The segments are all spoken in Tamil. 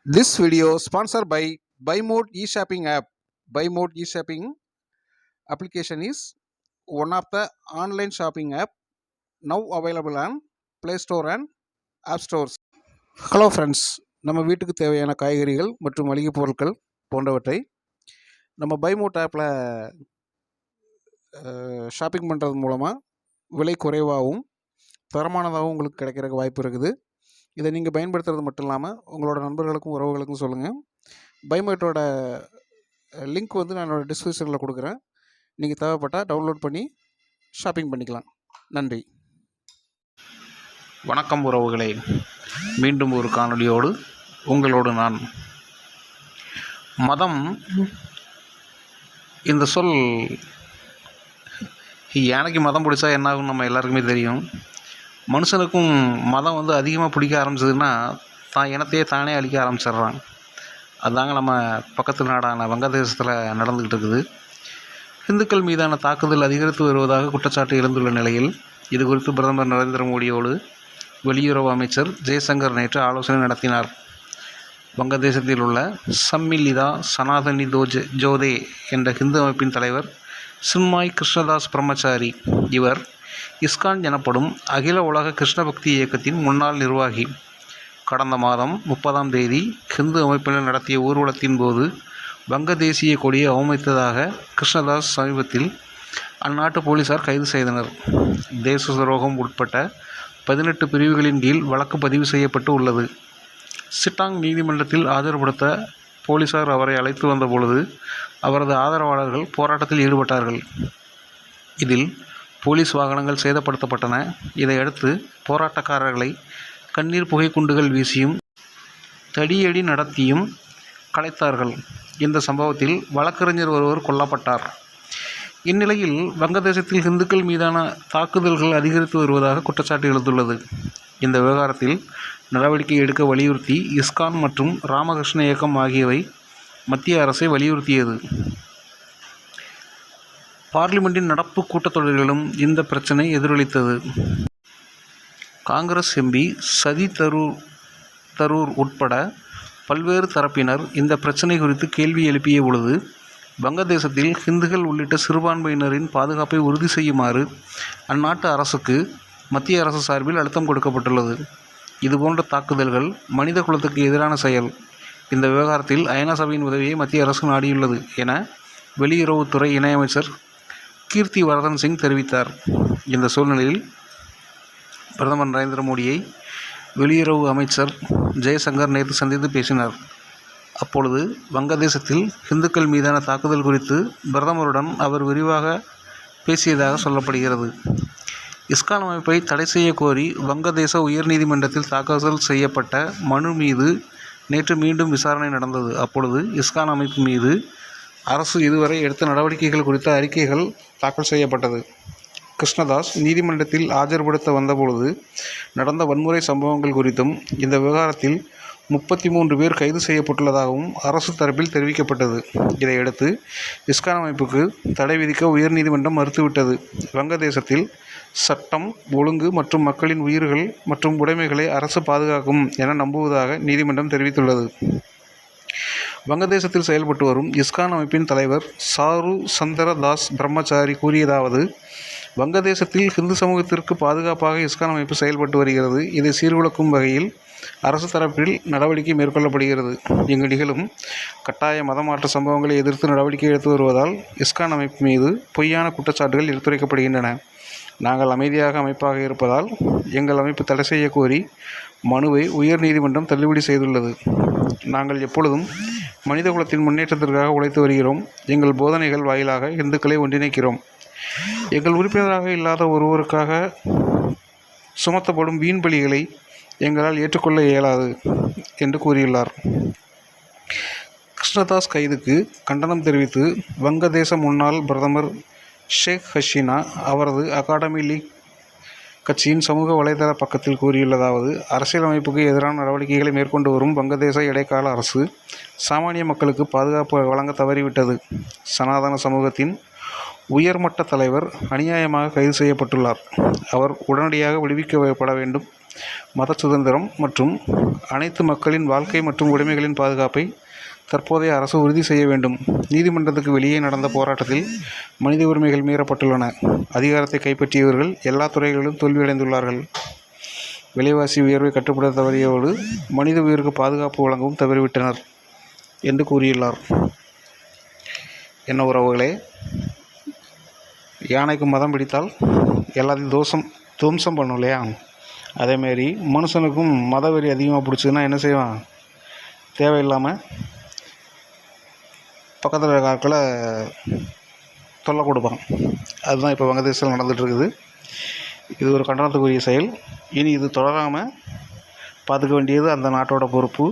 This video sponsored by BuyMode e-shopping app. BuyMode e-shopping application is one of the online shopping app now available on Play Store and App Stores. Hello friends, நம்ம வீட்டுக்கு தேவையான காய்கறிகள் மற்றும் மளிகை பொருட்கள் போன்றவற்றை நம்ம பைமோட் ஆப்பில் ஷாப்பிங் பண்ணுறது மூலமாக விலை குறைவாகவும் தரமானதாகவும் உங்களுக்கு கிடைக்கிறதுக்கு வாய்ப்பு இருக்குது. இதை நீங்கள் பயன்படுத்துறது மட்டும் இல்லாமல் உங்களோட நண்பர்களுக்கும் உறவுகளுக்கும் சொல்லுங்கள். பைமோட்டோட லிங்க் வந்து நான் என்னோடய டிஸ்கிரிப்ஷனில் கொடுக்குறேன். நீங்கள் தேவைப்பட்டால் டவுன்லோட் பண்ணி ஷாப்பிங் பண்ணிக்கலாம். நன்றி. வணக்கம் உறவுகளே, மீண்டும் ஒரு காணொளியோடு உங்களோடு நான். மதம் இந்த சொல் யானைக்கு மதம் பிடிச்சா என்னாகும் நம்ம எல்லாருக்குமே தெரியும். மனுஷனுக்கும் மதம் வந்து அதிகமாக பிடிக்க ஆரம்பிச்சதுன்னா தான் இனத்தையே தானே அழிக்க ஆரம்பிச்சிட்றான். அதுதாங்க நம்ம பக்கத்து நாடான வங்கதேசத்தில் நடந்துக்கிட்டு இருக்குது. இந்துக்கள் மீதான தாக்குதல் அதிகரித்து வருவதாக குற்றச்சாட்டு எழுந்துள்ள நிலையில் இது குறித்து பிரதமர் நரேந்திர மோடியோடு வெளியுறவு அமைச்சர் ஜெய்சங்கர் நேற்று ஆலோசனை நடத்தினார். வங்கதேசத்தில் உள்ள சம்மிலிதா சனாதனி ஜோதே என்ற ஹிந்து அமைப்பின் தலைவர் சின்மாய் கிருஷ்ணதாஸ் பிரம்மச்சாரி. இவர் இஸ்கான் எனப்படும் அகில உலக கிருஷ்ண பக்தி இயக்கத்தின் முன்னாள் நிர்வாகி. கடந்த மாதம் 30ஆம் தேதி ஹிந்து அமைப்பினர் நடத்திய ஊர்வலத்தின் போது வங்க தேசிய கொடியை அவமதித்ததாக கிருஷ்ணதாஸ் சமீபத்தில் அந்நாட்டு போலீசார் கைது செய்தனர். தேச துரோகம் உட்பட்ட 18 பிரிவுகளின் கீழ் வழக்கு பதிவு செய்யப்பட்டு உள்ளது. சிட்டாங் நீதிமன்றத்தில் ஆஜர்படுத்த போலீசார் அவரை அழைத்து வந்த பொழுது அவரது ஆதரவாளர்கள் போராட்டத்தில் ஈடுபட்டார்கள். இதில் போலீஸ் வாகனங்கள் சேதப்படுத்தப்பட்டன. இதையடுத்து போராட்டக்காரர்களை கண்ணீர் புகை குண்டுகள் வீசியும் தடியடி நடத்தியும் கலைத்தார்கள். இந்த சம்பவத்தில் வழக்கறிஞர் ஒருவர் கொல்லப்பட்டார். இந்நிலையில் வங்கதேசத்தில் இந்துக்கள் மீதான தாக்குதல்கள் அதிகரித்து வருவதாக குற்றச்சாட்டு எழுந்துள்ளது. இந்த விவகாரத்தில் நடவடிக்கை எடுக்க வலியுறுத்தி இஸ்கான் மற்றும் ராமகிருஷ்ண இயக்கம் ஆகியவை மத்திய அரசை வலியுறுத்தியது. பார்லிமெண்டின் நடப்பு கூட்டத்தொடரிலும் இந்த பிரச்சினை எதிரொலித்தது. காங்கிரஸ் எம்பி சதி தரூர் உட்பட பல்வேறு தரப்பினர் இந்த பிரச்சினை குறித்து கேள்வி எழுப்பிய பொழுது வங்கதேசத்தில் ஹிந்துக்கள் உள்ளிட்ட சிறுபான்மையினரின் பாதுகாப்பை உறுதி செய்யுமாறு அந்நாட்டு அரசுக்கு மத்திய அரசு சார்பில் அழுத்தம் கொடுக்கப்பட்டுள்ளது. இதுபோன்ற தாக்குதல்கள் மனித குலத்துக்கு எதிரான செயல். இந்த விவகாரத்தில் ஐநா சபையின் உதவியை மத்திய அரசு நாடியுள்ளது என வெளியுறவுத்துறை இணையமைச்சர் கீர்த்தி வர்தன் சிங் தெரிவித்தார். இந்த சூழ்நிலையில் பிரதமர் நரேந்திர மோடியை வெளியுறவு அமைச்சர் ஜெய்சங்கர் நேற்று சந்தித்து பேசினார். அப்பொழுது வங்கதேசத்தில் இந்துக்கள் மீதான தாக்குதல் குறித்து பிரதமருடன் அவர் விரிவாக பேசியதாக சொல்லப்படுகிறது. இஸ்கான் அமைப்பை தடை செய்ய கோரி வங்கதேச உயர்நீதிமன்றத்தில் தாக்கல் செய்யப்பட்ட மனு மீது நேற்று மீண்டும் விசாரணை நடந்தது. அப்பொழுது இஸ்கான் அமைப்பு மீது அரசு இதுவரை எடுத்த நடவடிக்கைகள் குறித்த அறிக்கைகள் தாக்கல் செய்யப்பட்டது. கிருஷ்ணதாஸ் நீதிமன்றத்தில் ஆஜர்படுத்த வந்தபொழுது நடந்த வன்முறை சம்பவங்கள் குறித்தும் இந்த விவகாரத்தில் 33 பேர் கைது செய்யப்பட்டுள்ளதாகவும் அரசு தரப்பில் தெரிவிக்கப்பட்டது. இதையடுத்து இஸ்கான் அமைப்புக்கு தடை விதிக்க உயர்நீதிமன்றம் மறுத்துவிட்டது. வங்கதேசத்தில் சட்டம் ஒழுங்கு மற்றும் மக்களின் உயிர்கள் மற்றும் உடைமைகளை அரசு பாதுகாக்கும் என நம்புவதாக நீதிமன்றம் தெரிவித்துள்ளது. வங்கதேசத்தில் செயல்பட்டு வரும் இஸ்கான் அமைப்பின் தலைவர் சாரு சந்திர தாஸ் பிரம்மச்சாரி கூறியதாவது: வங்கதேசத்தில் ஹிந்து சமூகத்திற்கு பாதுகாப்பாக இஸ்கான் அமைப்பு செயல்பட்டு வருகிறது. இதை சீர்குலைக்கும் வகையில் அரசு தரப்பில் நடவடிக்கை மேற்கொள்ளப்படுகிறது. இங்கு நிகழும் கட்டாய மதமாற்ற சம்பவங்களை எதிர்த்து நடவடிக்கை எடுத்து வருவதால் இஸ்கான் அமைப்பு மீது பொய்யான குற்றச்சாட்டுகள் எடுத்துரைக்கப்படுகின்றன. நாங்கள் அமைதியாக அமைப்பாக இருப்பதால் எங்கள் அமைப்பு தடை செய்ய கோரி மனுவை உயர்நீதிமன்றம் தள்ளுபடி செய்துள்ளது. நாங்கள் எப்பொழுதும் மனித குலத்தின் முன்னேற்றத்திற்காக உழைத்து வருகிறோம். எங்கள் போதனைகள் வாயிலாக இந்துக்களை ஒன்றிணைக்கிறோம். எங்கள் உறுப்பினராக இல்லாத ஒருவருக்காக சுமத்தப்படும் வீண் பலிகளை எங்களால் ஏற்றுக்கொள்ள இயலாது என்று கூறியுள்ளார். கிருஷ்ணதாஸ் கைதுக்கு கண்டனம் தெரிவித்து வங்கதேச முன்னாள் பிரதமர் ஷேக் ஹசீனா அவரது அகாடமி லீக் கட்சியின் சமூக வலைதள பக்கத்தில் கூறியுள்ளதாவது: அரசியலமைப்புக்கு எதிரான நடவடிக்கைகளை மேற்கொண்டு வரும் வங்கதேச இடைக்கால அரசு சாமானிய மக்களுக்கு பாதுகாப்பு வழங்க தவறிவிட்டது. சனாதன சமூகத்தின் உயர்மட்ட தலைவர் அநியாயமாக கைது செய்யப்பட்டுள்ளார். அவர் உடனடியாக விடுவிக்கப்பட வேண்டும். மத சுதந்திரம் மற்றும் அனைத்து மக்களின் வாழ்க்கை மற்றும் உடைமைகளின் பாதுகாப்பை தற்போதைய அரசு உறுதி செய்ய வேண்டும். நீதிமன்றத்துக்கு வெளியே நடந்த போராட்டத்தில் மனித உரிமைகள் மீறப்பட்டுள்ளன. அதிகாரத்தை கைப்பற்றியவர்கள் எல்லா துறைகளிலும் தோல்வியடைந்துள்ளார்கள். விலைவாசி உயர்வை கட்டுப்படுத்த தவறியோடு மனித உயிருக்கு பாதுகாப்பு வழங்கவும் தவறிவிட்டனர் என்று கூறியுள்ளார். என்ன உறவுகளே, யானைக்கு மதம் பிடித்தால் எல்லாத்தையும் துவம்சம் பண்ணும் இல்லையா? அதேமாரி மனுஷனுக்கும் மதவெறி அதிகமாக பிடிச்சதுன்னா என்ன செய்வான்? தேவையில்லாமல் பக்கத்தில் இருக்க ஆட்களை தொல்லை கொடுப்பான். அதுதான் இப்போ வங்கதேசத்தில் நடந்துகிட்ருக்குது. இது ஒரு கண்டனத்துக்குரிய செயல். இனி இது தொடராமல் பார்த்துக்க வேண்டியது அந்த நாட்டோட பொறுப்பு.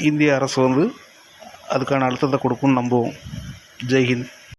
இந்திய அரசு அதுக்கான அழுத்தத்தை கொடுக்கும்னு நம்புவோம். ஜெய்ஹிந்த்.